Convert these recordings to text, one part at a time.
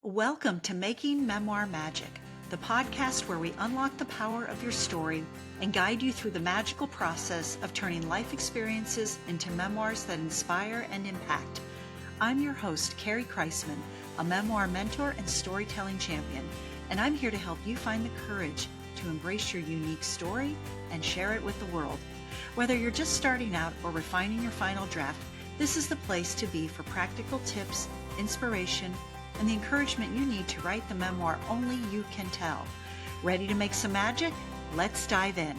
Welcome to Making Memoir Magic, the podcast where we unlock the power of your story and guide you through the magical process of turning life experiences into memoirs that inspire and impact. I'm your host, Kerry, a memoir mentor and storytelling champion, and I'm here to help you find the courage to embrace your unique story and share it with the world. Whether you're just starting out or refining your final draft, this is the place to be for practical tips, inspiration, and the encouragement you need to write the memoir only you can tell. Ready to make some magic? Let's dive in.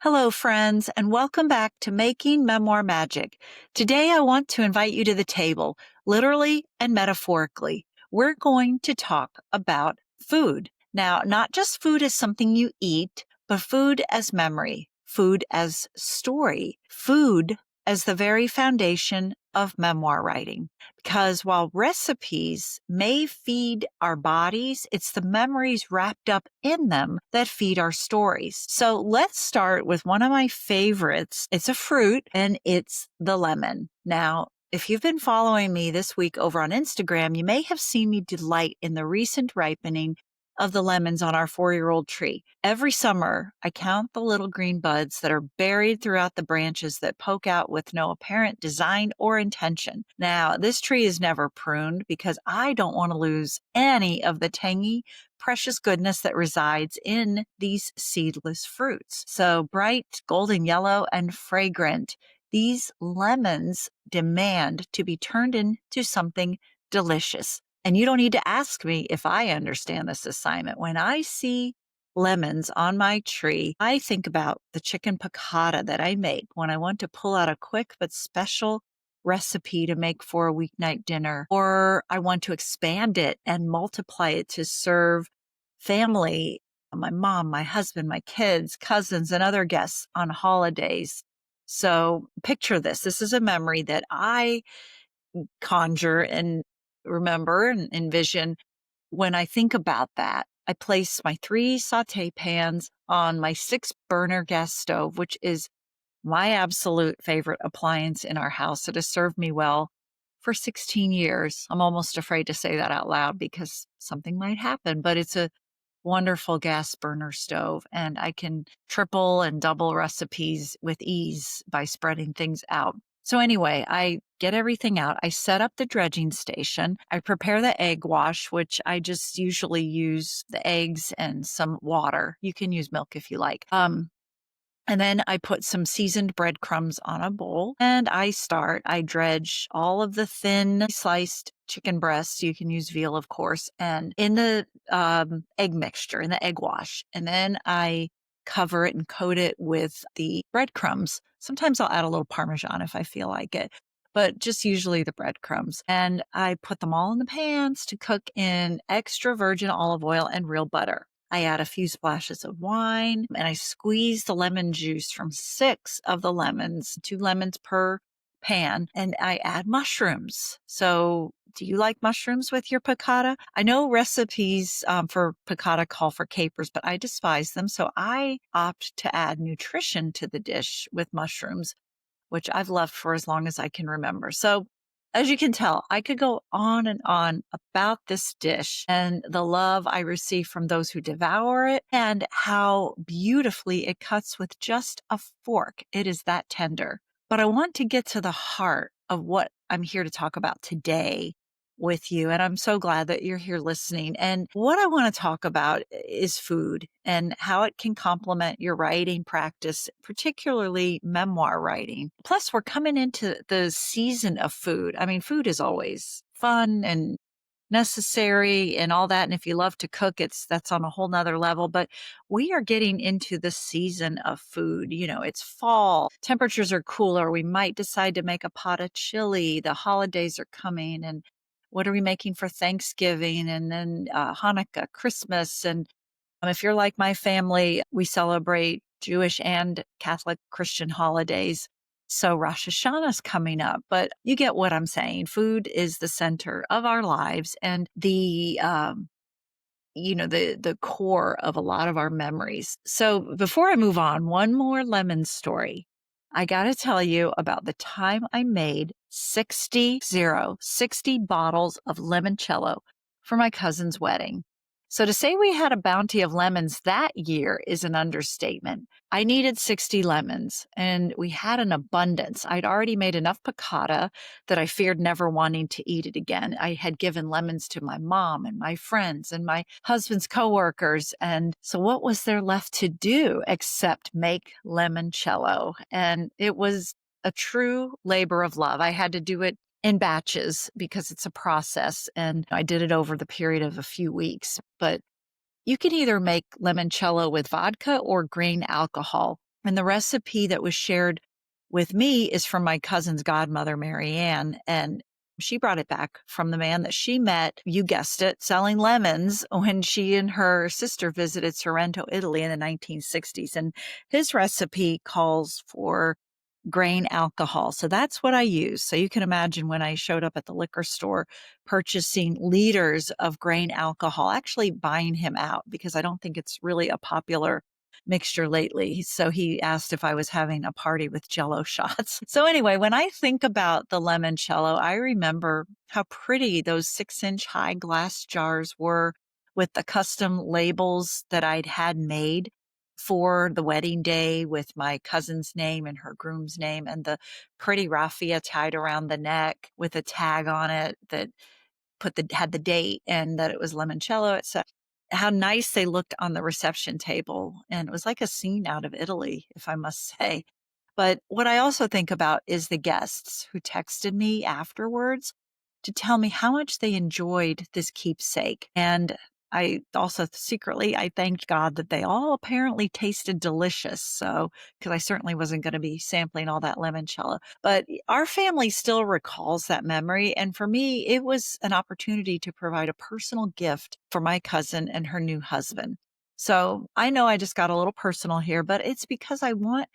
Hello, friends, and welcome back to Making Memoir Magic. Today, I want to invite you to the table, literally and metaphorically. We're going to talk about food. Now, not just food as something you eat, but food as memory, food as story, food as the very foundation of memoir writing. Because while recipes may feed our bodies, it's the memories wrapped up in them that feed our stories. So let's start with one of my favorites. It's a fruit, and it's the lemon. Now, if you've been following me this week over on Instagram, you may have seen me delight in the recent ripening of the lemons on our 4-year-old tree. Every summer, I count the little green buds that are buried throughout the branches that poke out with no apparent design or intention. Now, this tree is never pruned because I don't want to lose any of the tangy, precious goodness that resides in these seedless fruits. So bright, golden yellow, and fragrant, these lemons demand to be turned into something delicious. And you don't need to ask me if I understand this assignment. When I see lemons on my tree, I think about the chicken piccata that I make when I want to pull out a quick but special recipe to make for a weeknight dinner, or I want to expand it and multiply it to serve family, my mom, my husband, my kids, cousins, and other guests on holidays. So picture this. This is a memory that I conjure and remember and envision when I think about that. I place my 3 saute pans on my 6-burner gas stove, which is my absolute favorite appliance in our house. It has served me well for 16 years. I'm almost afraid to say that out loud because something might happen, but it's a wonderful gas burner stove, and I can triple and double recipes with ease by spreading things out. So anyway, I get everything out. I set up the dredging station. I prepare the egg wash, which I just usually use the eggs and some water. You can use milk if you like. And then I put some seasoned breadcrumbs on a bowl, and I dredge all of the thin sliced chicken breasts. You can use veal, of course, and in the egg mixture, in the egg wash. And then I cover it and coat it with the breadcrumbs. Sometimes I'll add a little Parmesan if I feel like it, but just usually the breadcrumbs. And I put them all in the pans to cook in extra virgin olive oil and real butter. I add a few splashes of wine, and I squeeze the lemon juice from 6 of the lemons, 2 lemons per pan, and I add mushrooms. So do you like mushrooms with your piccata? I know recipes for piccata call for capers, but I despise them. So I opt to add nutrition to the dish with mushrooms, which I've loved for as long as I can remember. So as you can tell, I could go on and on about this dish and the love I receive from those who devour it and how beautifully it cuts with just a fork. It is that tender. But I want to get to the heart of what I'm here to talk about today with you. And I'm so glad that you're here listening. And what I want to talk about is food and how it can complement your writing practice, particularly memoir writing. Plus, we're coming into the season of food. I mean, food is always fun and necessary and all that. And if you love to cook, that's on a whole nother level. But we are getting into the season of food. You know, it's fall, temperatures are cooler. We might decide to make a pot of chili. The holidays are coming, and what are we making for Thanksgiving and then Hanukkah, Christmas? And if you're like my family, we celebrate Jewish and Catholic Christian holidays. So Rosh Hashanah is coming up, but you get what I'm saying. Food is the center of our lives and the core of a lot of our memories. So before I move on, one more lemon story. I got to tell you about the time I made 60 bottles of limoncello for my cousin's wedding. So to say we had a bounty of lemons that year is an understatement. I needed 60 lemons and we had an abundance. I'd already made enough piccata that I feared never wanting to eat it again. I had given lemons to my mom and my friends and my husband's coworkers. And so what was there left to do except make limoncello? And it was a true labor of love. I had to do it in batches because it's a process, and I did it over the period of a few weeks. But you can either make limoncello with vodka or grain alcohol. And the recipe that was shared with me is from my cousin's godmother, Marianne. And she brought it back from the man that she met, you guessed it, selling lemons when she and her sister visited Sorrento, Italy in the 1960s. And his recipe calls for grain alcohol. So that's what I use. So you can imagine when I showed up at the liquor store purchasing liters of grain alcohol, actually buying him out because I don't think it's really a popular mixture lately. So he asked if I was having a party with jello shots. So anyway, when I think about the limoncello, I remember how pretty those 6-inch high glass jars were with the custom labels that I'd had made for the wedding day with my cousin's name and her groom's name and the pretty raffia tied around the neck with a tag on it that had the date and that it was limoncello. It's how nice they looked on the reception table. And it was like a scene out of Italy, if I must say. But what I also think about is the guests who texted me afterwards to tell me how much they enjoyed this keepsake. And I also secretly, I thanked God that they all apparently tasted delicious. So, because I certainly wasn't going to be sampling all that limoncello. But our family still recalls that memory. And for me, it was an opportunity to provide a personal gift for my cousin and her new husband. So I know I just got a little personal here, but it's because I want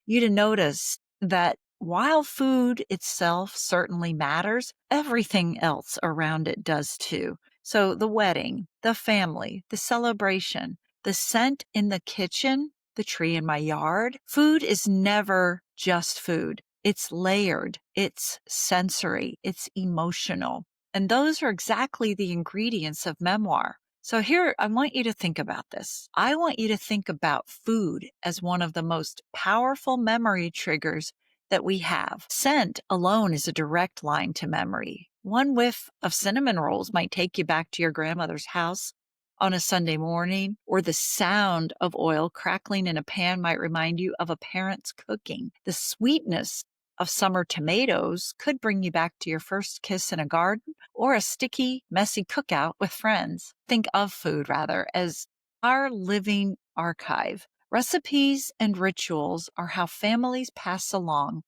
you to notice that while food itself certainly matters, everything else around it does too. So the wedding, the family, the celebration, the scent in the kitchen, the tree in my yard. Food is never just food. It's layered, it's sensory, it's emotional. And those are exactly the ingredients of memoir. So here, I want you to think about this. I want you to think about food as one of the most powerful memory triggers that we have. Scent alone is a direct line to memory. One whiff of cinnamon rolls might take you back to your grandmother's house on a Sunday morning, or the sound of oil crackling in a pan might remind you of a parent's cooking. The sweetness of summer tomatoes could bring you back to your first kiss in a garden or a sticky, messy cookout with friends. Think of food, rather, as our living archive. Recipes and rituals are how families pass along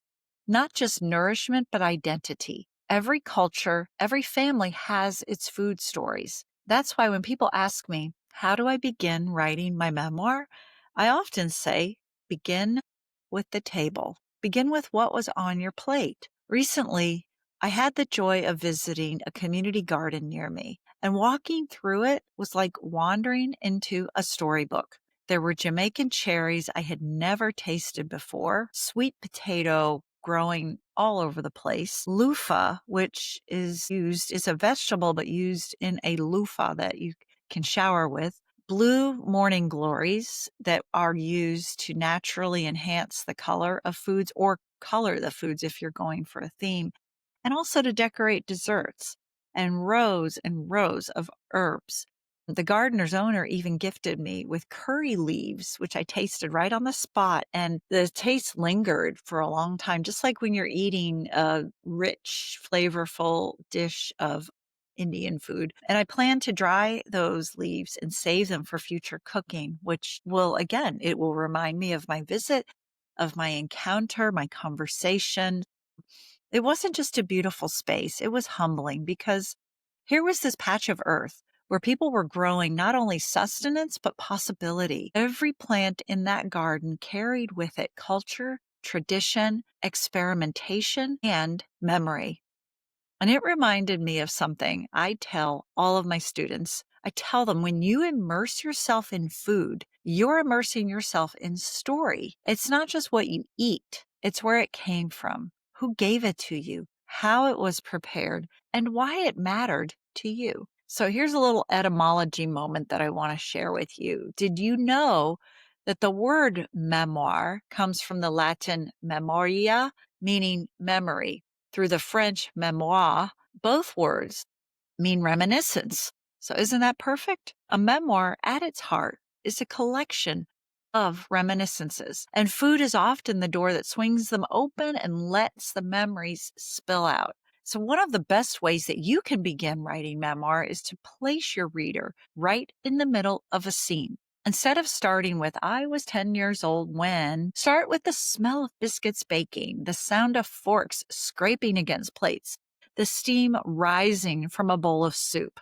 not just nourishment, but identity. Every culture, every family has its food stories. That's why when people ask me, how do I begin writing my memoir? I often say, begin with the table. Begin with what was on your plate. Recently, I had the joy of visiting a community garden near me, and walking through it was like wandering into a storybook. There were Jamaican cherries I had never tasted before, sweet potato growing all over the place, loofah, which is a vegetable but used in a loofah that you can shower with, blue morning glories that are used to naturally enhance the color of foods or color the foods if you're going for a theme, and also to decorate desserts, and rows of herbs. The gardener's owner even gifted me with curry leaves, which I tasted right on the spot, and the taste lingered for a long time, just like when you're eating a rich, flavorful dish of Indian food. And I plan to dry those leaves and save them for future cooking, which will, again, it will remind me of my visit, of my encounter, my conversation. It wasn't just a beautiful space, it was humbling because here was this patch of earth where people were growing not only sustenance, but possibility. Every plant in that garden carried with it culture, tradition, experimentation, and memory. And it reminded me of something I tell all of my students. I tell them when you immerse yourself in food, you're immersing yourself in story. It's not just what you eat, It's where it came from, who gave it to you, how it was prepared, and why it mattered to you. So here's a little etymology moment that I want to share with you. Did you know that the word memoir comes from the Latin memoria, meaning memory, through the French mémoire? Both words mean reminiscence. So isn't that perfect? A memoir at its heart is a collection of reminiscences, and food is often the door that swings them open and lets the memories spill out. So one of the best ways that you can begin writing memoir is to place your reader right in the middle of a scene. Instead of starting with, I was 10 years old when, start with the smell of biscuits baking, the sound of forks scraping against plates, the steam rising from a bowl of soup.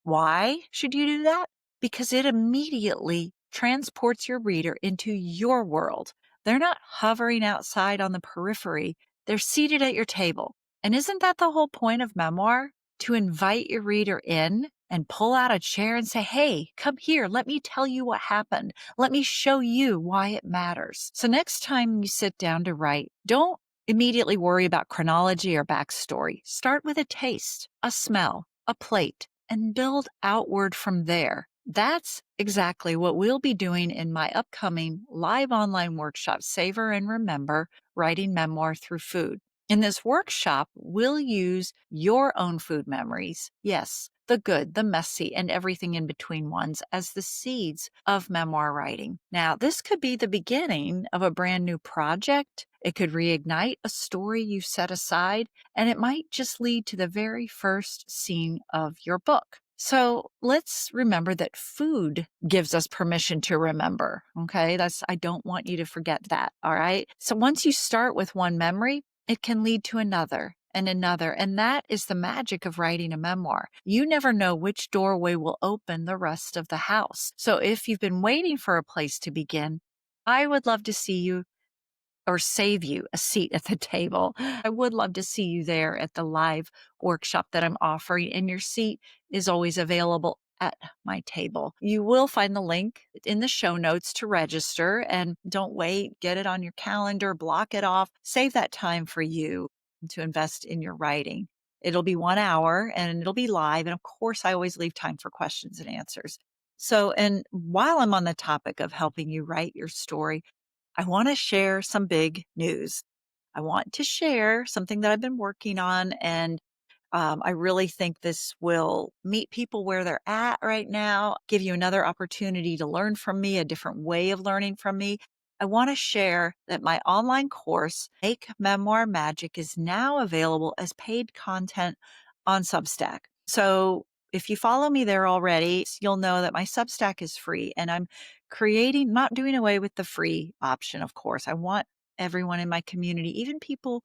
Why should you do that? Because it immediately transports your reader into your world. They're not hovering outside on the periphery, they're seated at your table. And isn't that the whole point of memoir? To invite your reader in and pull out a chair and say, hey, come here, let me tell you what happened. Let me show you why it matters. So next time you sit down to write, don't immediately worry about chronology or backstory. Start with a taste, a smell, a plate, and build outward from there. That's exactly what we'll be doing in my upcoming live online workshop, Savor and Remember, Writing Memoir Through Food. In this workshop, we'll use your own food memories. Yes, the good, the messy, and everything in between ones as the seeds of memoir writing. Now, this could be the beginning of a brand new project. It could reignite a story you've set aside, and it might just lead to the very first scene of your book. So let's remember that food gives us permission to remember. Okay. I don't want you to forget that. All right. So once you start with one memory, it can lead to another and another. And that is the magic of writing a memoir. You never know which doorway will open the rest of the house. So if you've been waiting for a place to begin, I would love to see you or save you a seat at the table. I would love to see you there at the live workshop that I'm offering, and your seat is always available at my table. You will find the link in the show notes to register, and don't wait, get it on your calendar, block it off, save that time for you to invest in your writing. It'll be 1 hour and it'll be live. And of course, I always leave time for questions and answers. So, and while I'm on the topic of helping you write your story, I want to share some big news. I want to share something that I've been working on, and I really think this will meet people where they're at right now, give you another opportunity to learn from me, a different way of learning from me. I want to share that my online course, Make Memoir Magic, is now available as paid content on Substack. So if you follow me there already, you'll know that my Substack is free, and I'm creating, not doing away with the free option, of course. I want everyone in my community, even people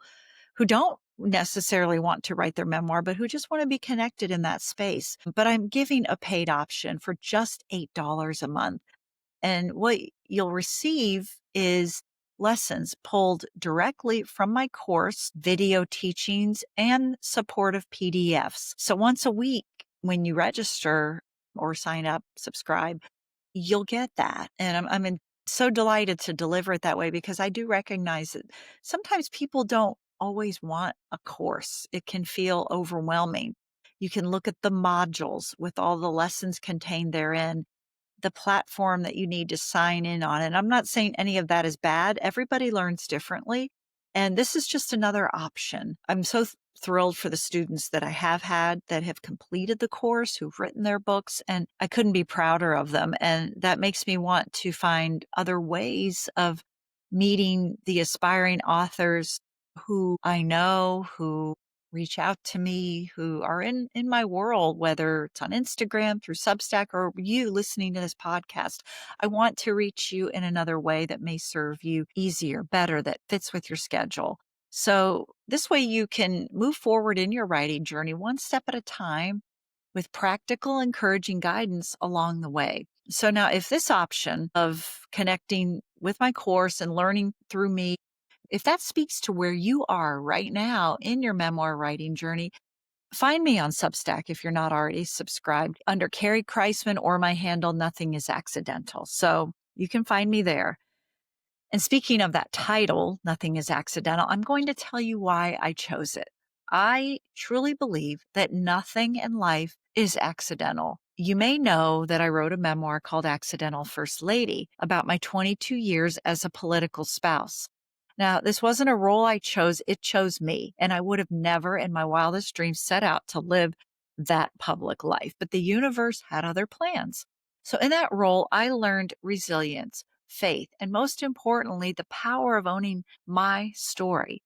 who don't necessarily want to write their memoir, but who just want to be connected in that space. But I'm giving a paid option for just $8 a month. And what you'll receive is lessons pulled directly from my course, video teachings, and supportive PDFs. So once a week, when you register or sign up, subscribe, you'll get that. And so delighted to deliver it that way, because I do recognize that sometimes people don't always want a course. It can feel overwhelming. You can look at the modules with all the lessons contained therein, the platform that you need to sign in on. And I'm not saying any of that is bad. Everybody learns differently. And this is just another option. I'm so thrilled for the students that I have had that have completed the course, who've written their books, and I couldn't be prouder of them. And that makes me want to find other ways of meeting the aspiring authors who I know, who reach out to me, who are in my world, whether it's on Instagram, through Substack, or you listening to this podcast. I want to reach you in another way that may serve you easier, better, that fits with your schedule. So this way you can move forward in your writing journey one step at a time, with practical, encouraging guidance along the way. So now, if this option of connecting with my course and learning through me, if that speaks to where you are right now in your memoir writing journey, find me on Substack if you're not already subscribed under Kerry Kreisman, or my handle, Nothing is Accidental. So you can find me there. And speaking of that title, Nothing is Accidental, I'm going to tell you why I chose it. I truly believe that nothing in life is accidental. You may know that I wrote a memoir called Accidental First Lady about my 22 years as a political spouse. Now, this wasn't a role I chose, it chose me. And I would have never in my wildest dreams set out to live that public life. But the universe had other plans. So, in that role, I learned resilience, faith, and most importantly, the power of owning my story.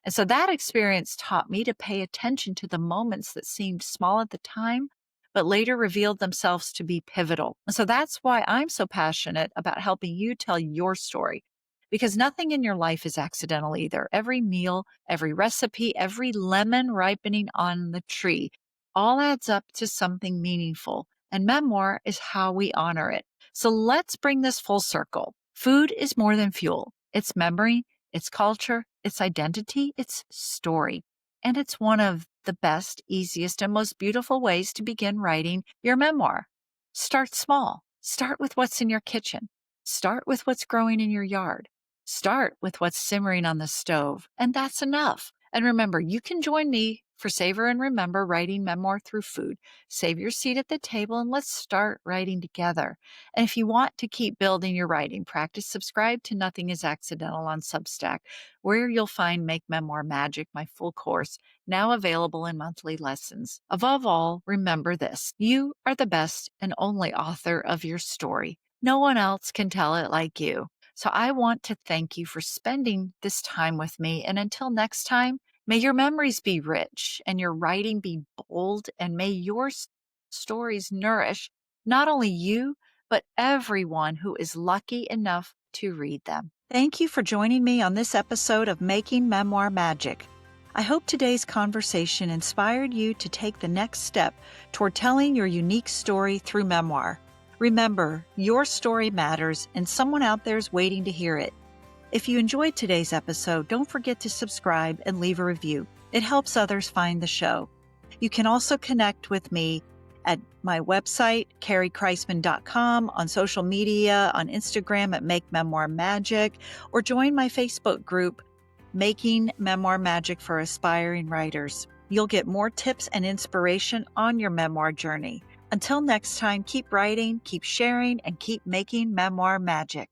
And so that experience taught me to pay attention to the moments that seemed small at the time, but later revealed themselves to be pivotal. And so that's why I'm so passionate about helping you tell your story, because nothing in your life is accidental either. Every meal, every recipe, every lemon ripening on the tree all adds up to something meaningful. And memoir is how we honor it. So let's bring this full circle. Food is more than fuel. It's memory, it's culture, it's identity, it's story. And it's one of the best, easiest, and most beautiful ways to begin writing your memoir. Start small. Start with what's in your kitchen. Start with what's growing in your yard. Start with what's simmering on the stove. And that's enough. And remember, you can join me for Savor and Remember Writing Memoir Through Food. Save your seat at the table and let's start writing together. And if you want to keep building your writing practice, subscribe to Nothing is Accidental on Substack, where you'll find Make Memoir Magic, my full course, now available in monthly lessons. Above all, remember this: you are the best and only author of your story. No one else can tell it like you. So I want to thank you for spending this time with me. And until next time, may your memories be rich and your writing be bold, and may your stories nourish not only you, but everyone who is lucky enough to read them. Thank you for joining me on this episode of Making Memoir Magic. I hope today's conversation inspired you to take the next step toward telling your unique story through memoir. Remember, your story matters and someone out there is waiting to hear it. If you enjoyed today's episode, don't forget to subscribe and leave a review. It helps others find the show. You can also connect with me at my website, kerrykreisman.com, on social media, on Instagram at Make Memoir Magic, or join my Facebook group, Making Memoir Magic for Aspiring Writers. You'll get more tips and inspiration on your memoir journey. Until next time, keep writing, keep sharing, and keep making memoir magic.